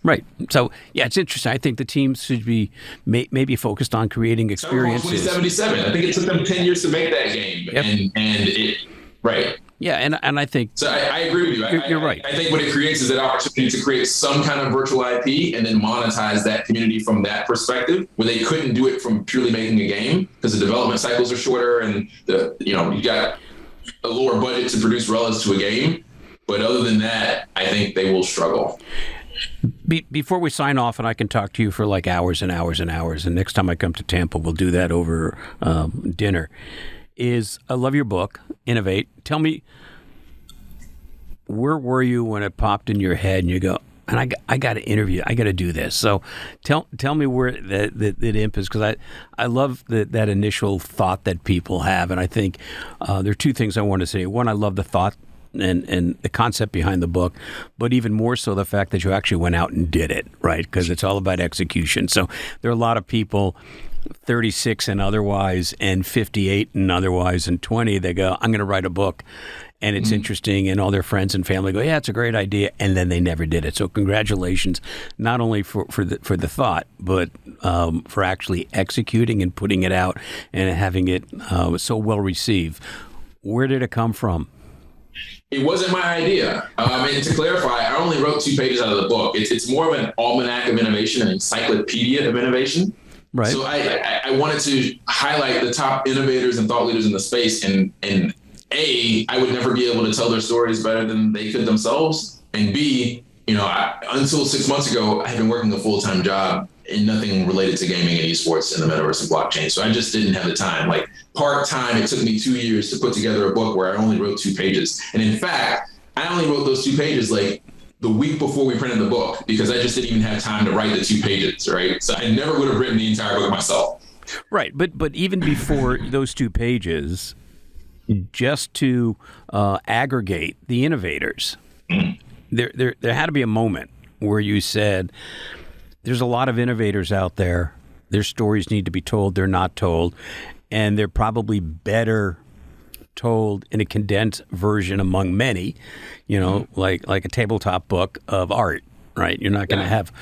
Right. So, yeah, it's interesting. I think the teams should be maybe focused on creating experiences. 2077. I think it took them 10 years to make that game. Yep. And it, right. Yeah, and I think... So I agree with you. You're right. I think what it creates is that opportunity to create some kind of virtual IP and then monetize that community from that perspective, where they couldn't do it from purely making a game because the development cycles are shorter and you got a lower budget to produce relative to a game. But other than that, I think they will struggle. Before we sign off, and I can talk to you for like hours and hours and hours, and next time I come to Tampa, we'll do that over dinner, I love your book, Innovate. Tell me, where were you when it popped in your head and you go, and I got to interview, I got to do this. So tell me where that impetus, because I love that initial thought that people have, and I think there are 2 things I want to say. One, I love the thought and the concept behind the book, but even more so the fact that you actually went out and did it, right? Because it's all about execution. So there are a lot of people 36 and otherwise, and 58 and otherwise, and 20, they go, I'm going to write a book. And it's interesting, and all their friends and family go, yeah, it's a great idea, and then they never did it. So congratulations, not only for the thought, but for actually executing and putting it out and having it so well received. Where did it come from? It wasn't my idea. And to clarify, I only wrote 2 pages out of the book. It's more of an almanac of innovation, an encyclopedia of innovation. Right. So I wanted to highlight the top innovators and thought leaders in the space, and I would never be able to tell their stories better than they could themselves. And B, until 6 months ago, I had been working a full-time job in nothing related to gaming and esports in the metaverse and blockchain. So I just didn't have the time. Like part-time, it took me 2 years to put together a book where I only wrote 2 pages. And in fact, I only wrote those 2 pages like the week before we printed the book, because I just didn't even have time to write the 2 pages, right? So I never would have written the entire book myself. Right. But even before those 2 pages, just to aggregate the innovators, there had to be a moment where you said, there's a lot of innovators out there. Their stories need to be told. They're not told. And they're probably better told in a condensed version among many, like a tabletop book of art, right? You're not going to have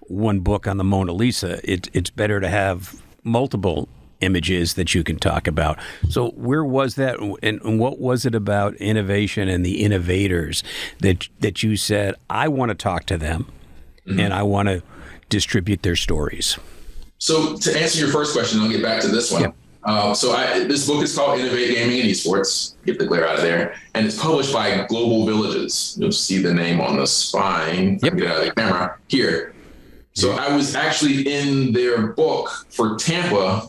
one book on the Mona Lisa. It's better to have multiple images that you can talk about. So where was that, and what was it about innovation and the innovators that you said, I want to talk to them and I want to distribute their stories? So to answer your first question, I'll get back to this one. Yep. This book is called Innovate Gaming and Esports. Get the glare out of there. And it's published by Global Villages. You'll see the name on the spine. Yep. Get out of the camera here. So I was actually in their book for Tampa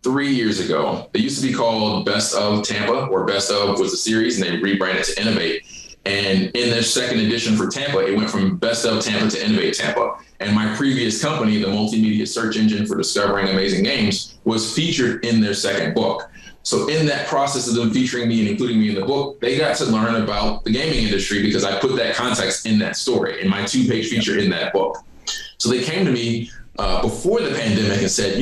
3 years ago. They used to be called Best of Tampa, or Best of was the series, and they rebranded to Innovate. And in their second edition for Tampa, it went from Best of Tampa to Innovate Tampa. And my previous company, the multimedia search engine for discovering amazing games, was featured in their second book. So in that process of them featuring me and including me in the book, they got to learn about the gaming industry because I put that context in that story, in my 2-page feature in that book. So they came to me before the pandemic and said,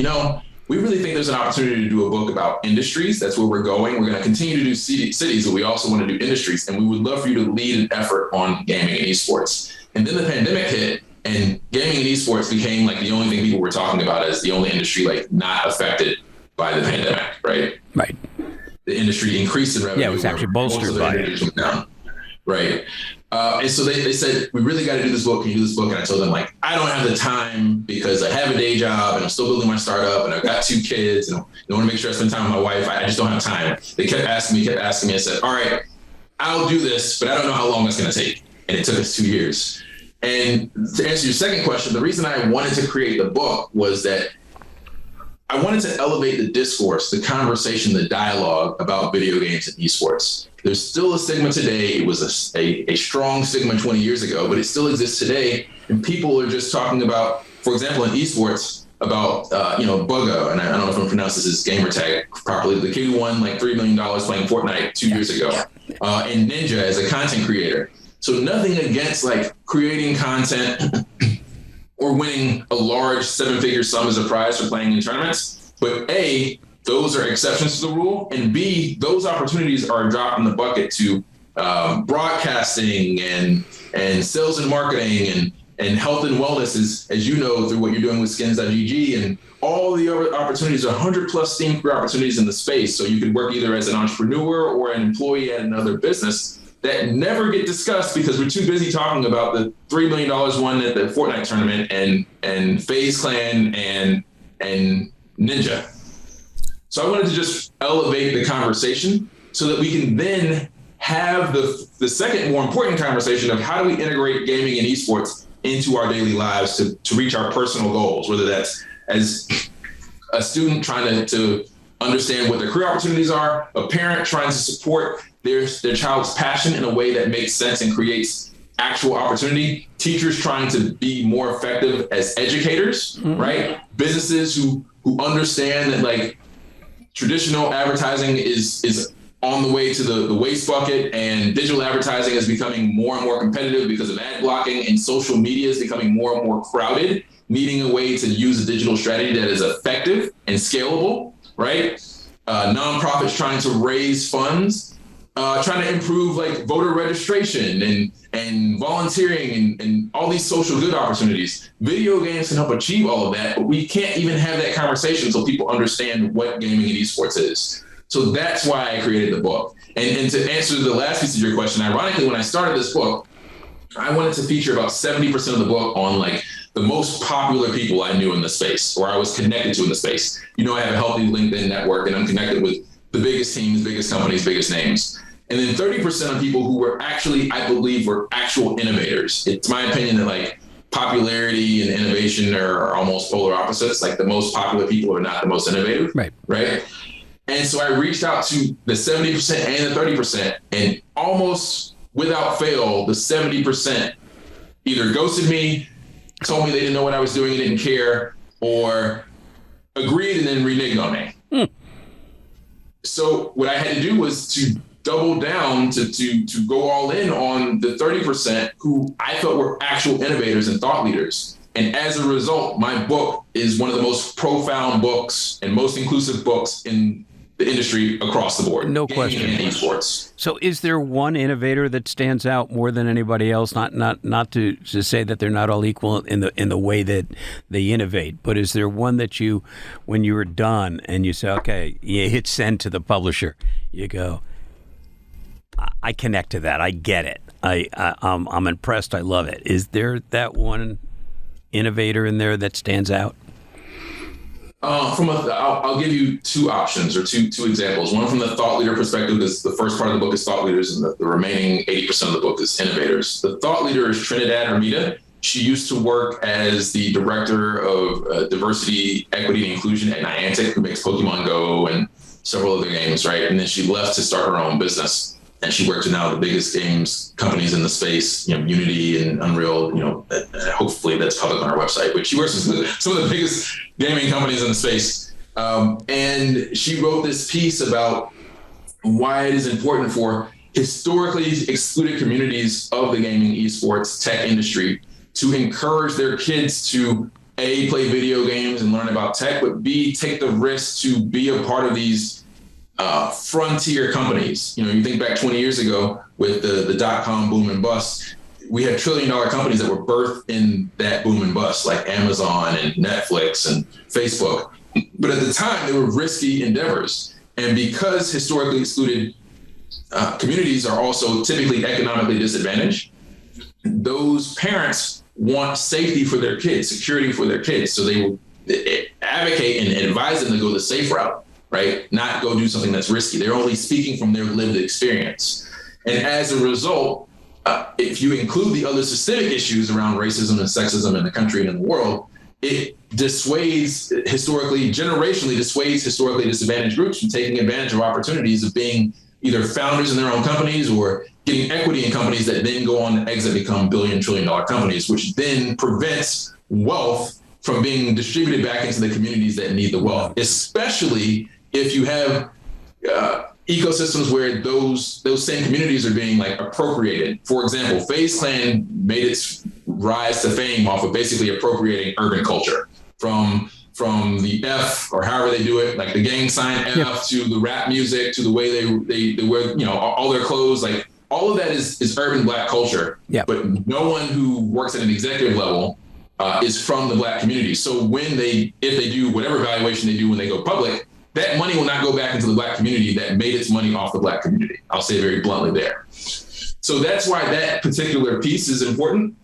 we really think there's an opportunity to do a book about industries. That's where we're going. We're going to continue to do cities, but we also want to do industries. And we would love for you to lead an effort on gaming and esports. And then the pandemic hit, and gaming and esports became like the only thing people were talking about as the only industry like not affected by the pandemic, right? Right. The industry increased in revenue. Yeah, it was actually bolstered by it. Down, right. And so they said, we really got to do this book. Can you do this book? And I told them, like, I don't have the time because I have a day job and I'm still building my startup and I've got 2 kids and I want to make sure I spend time with my wife. I just don't have time. They kept asking me. I said, all right, I'll do this, but I don't know how long it's going to take. And it took us 2 years. And to answer your second question, the reason I wanted to create the book was that I wanted to elevate the discourse, the conversation, the dialogue about video games and esports. There's still a stigma today. It was a strong stigma 20 years ago, but it still exists today. And people are just talking about, for example, in esports, about, Bugga, and I don't know if I'm pronouncing his gamer tag properly, the kid who won like $3 million playing Fortnite 2 years ago, and Ninja as a content creator. So nothing against like creating content or winning a large 7-figure sum as a prize for playing in tournaments. But A, those are exceptions to the rule. And B, those opportunities are a drop in the bucket to broadcasting and sales and marketing and health and wellness, as you know, through what you're doing with skins.gg, and all the other opportunities, 100 plus STEAM career opportunities in the space. So you could work either as an entrepreneur or an employee at another business that never get discussed because we're too busy talking about the $3 million won at the Fortnite tournament and FaZe Clan and Ninja. So I wanted to just elevate the conversation so that we can then have the second more important conversation of how do we integrate gaming and esports into our daily lives to reach our personal goals, whether that's as a student trying to understand what their career opportunities are, a parent trying to support their child's passion in a way that makes sense and creates actual opportunity, teachers trying to be more effective as educators, right? Businesses who understand that like traditional advertising is on the way to the waste bucket, and digital advertising is becoming more and more competitive because of ad blocking, and social media is becoming more and more crowded, needing a way to use a digital strategy that is effective and scalable, right? Nonprofits trying to raise funds, trying to improve like voter registration and volunteering and all these social good opportunities. Video games can help achieve all of that, but we can't even have that conversation until people understand what gaming and esports is. So that's why I created the book. And to answer the last piece of your question, ironically, when I started this book, I wanted to feature about 70% of the book on like the most popular people I knew in the space, or I was connected to in the space. You know, I have a healthy LinkedIn network, and I'm connected with the biggest teams, biggest companies, biggest names. And then 30% of people who were actually, I believe, were actual innovators. It's my opinion that like popularity and innovation are almost polar opposites. Like the most popular people are not the most innovative, right? And so I reached out to the 70% and the 30%, and almost without fail, the 70% either ghosted me, told me they didn't know what I was doing and didn't care, or agreed and then reneged on me. So what I had to do was to double down to go all in on the 30% who I felt were actual innovators and thought leaders. And as a result, my book is one of the most profound books and most inclusive books in the industry across the board. No question. And esports. So is there one innovator that stands out more than anybody else? Not to say that they're not all equal in the way that they innovate, but is there one that you, when you were done and you say, okay, you hit send to the publisher, you go, I connect to that. I get it. I'm impressed. I love it. Is there that one innovator in there that stands out? I'll give you two options or two examples. One from the thought leader perspective is the first part of the book is thought leaders, and the remaining 80% of the book is innovators. The thought leader is Trinidad Hermida. She used to work as the director of diversity, equity, and inclusion at Niantic, who makes Pokemon Go and several other games, right? And then she left to start her own business. And she works with now the biggest games companies in the space, you know, Unity and Unreal, you know, hopefully that's public on our website, but she works with some of the biggest gaming companies in the space. And she wrote this piece about why it is important for historically excluded communities of the gaming, esports, tech industry to encourage their kids to A, play video games and learn about tech, but B, take the risk to be a part of these frontier companies. You know, you think back 20 years ago with the dot-com boom and bust, we had trillion-dollar companies that were birthed in that boom and bust, like Amazon and Netflix and Facebook. But at the time, they were risky endeavors. And because historically excluded communities are also typically economically disadvantaged, those parents want safety for their kids, security for their kids. So they will advocate and advise them to go the safe route, right? Not go do something that's risky. They're only speaking from their lived experience. And as a result, if you include the other systemic issues around racism and sexism in the country and in the world, it dissuades generationally dissuades historically disadvantaged groups from taking advantage of opportunities of being either founders in their own companies or getting equity in companies that then go on to exit, become billion, trillion-dollar companies, which then prevents wealth from being distributed back into the communities that need the wealth, especially if you have ecosystems where those same communities are being like appropriated. For example, FaZe Clan made its rise to fame off of basically appropriating urban culture from the F or however they do it, like the gang sign F, to the rap music, to the way they wear, you know, all their clothes, like all of that is urban Black culture. But no one who works at an executive level is from the Black community. So if they do whatever valuation they do when they go public, that money will not go back into the Black community that made its money off the Black community. I'll say it very bluntly there. So that's why that particular piece is important.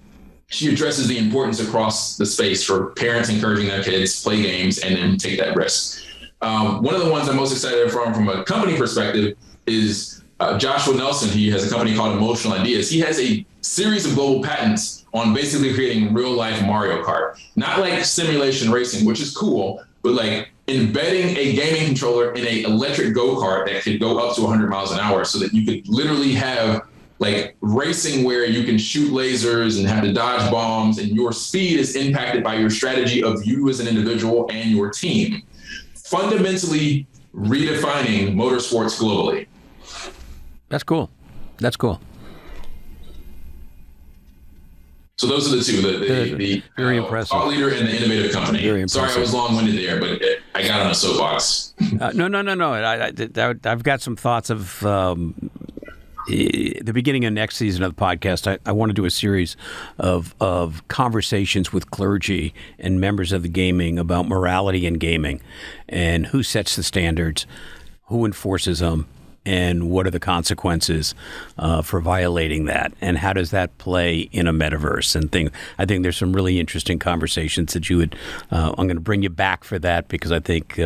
She addresses the importance across the space for parents encouraging their kids to play games and then take that risk. One of the ones I'm most excited from a company perspective is Joshua Nelson. He has a company called Emotional Ideas. He has a series of global patents on basically creating real life Mario Kart, not like simulation racing, which is cool, but like embedding a gaming controller in an electric go-kart that could go up to 100 miles an hour so that you could literally have like racing where you can shoot lasers and have to dodge bombs, and your speed is impacted by your strategy of you as an individual and your team, fundamentally redefining motorsports globally. That's cool. That's cool. So those are the two, the very impressive thought leader and the innovative company. Very impressive. Sorry, I was long-winded there, but I got on a soapbox. No. I've got some thoughts of the beginning of next season of the podcast. I want to do a series of conversations with clergy and members of the gaming about morality in gaming and who sets the standards, who enforces them, and what are the consequences for violating that, and how does that play in a metaverse and things. I think there's some really interesting conversations that you would. I'm going to bring you back for that because I think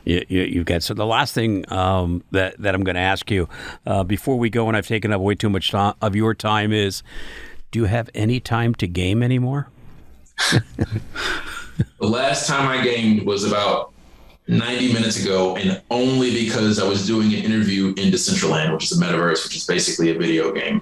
you've got. So the last thing that I'm going to ask you before we go, and I've taken up way too much of your time, is: do you have any time to game anymore? The last time I gamed was about 90 minutes ago, and only because I was doing an interview in Decentraland, which is a metaverse, which is basically a video game.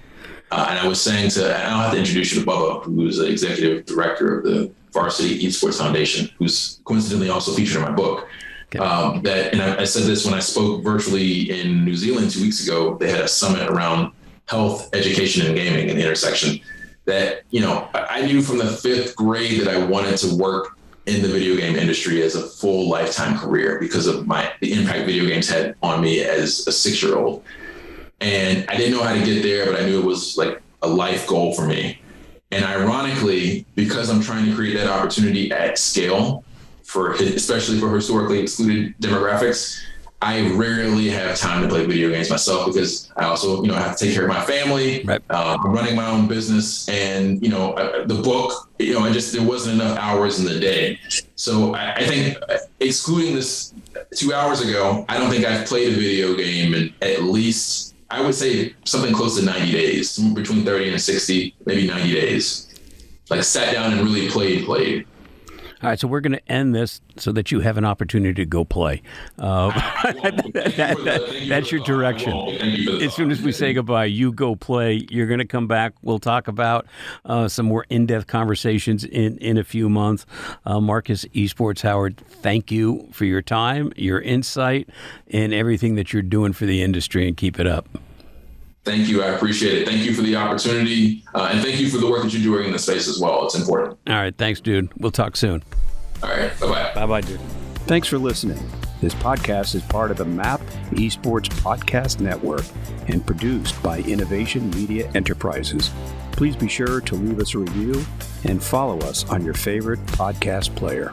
And I was saying and I'll have to introduce you to Bubba, who's the executive director of the Varsity Esports Foundation, who's coincidentally also featured in my book. Okay. I said this when I spoke virtually in New Zealand 2 weeks ago. They had a summit around health, education, and gaming in the intersection. That, I knew from the 5th grade that I wanted to work in the video game industry as a full lifetime career because of the impact video games had on me as a 6-year-old. And I didn't know how to get there, but I knew it was like a life goal for me. And ironically, because I'm trying to create that opportunity at scale especially for historically excluded demographics, I rarely have time to play video games myself because I also, have to take care of my family. Right. I'm running my own business, and the book. There wasn't enough hours in the day. So I think, excluding this 2 hours ago, I don't think I've played a video game in at least, I would say, something close to 90 days, between 30 and 60, maybe 90 days. Like sat down and really played. All right, so we're going to end this so that you have an opportunity to go play. That's your direction. As soon as we say goodbye, you go play. You're going to come back. We'll talk about some more in-depth conversations in a few months. Marcus Esports Howard, thank you for your time, your insight, and everything that you're doing for the industry, and keep it up. Thank you. I appreciate it. Thank you for the opportunity. And thank you for the work that you're doing in the space as well. It's important. All right. Thanks, dude. We'll talk soon. All right. Bye-bye. Bye-bye, dude. Thanks for listening. This podcast is part of the MAP Esports Podcast Network and produced by Innovation Media Enterprises. Please be sure to leave us a review and follow us on your favorite podcast player.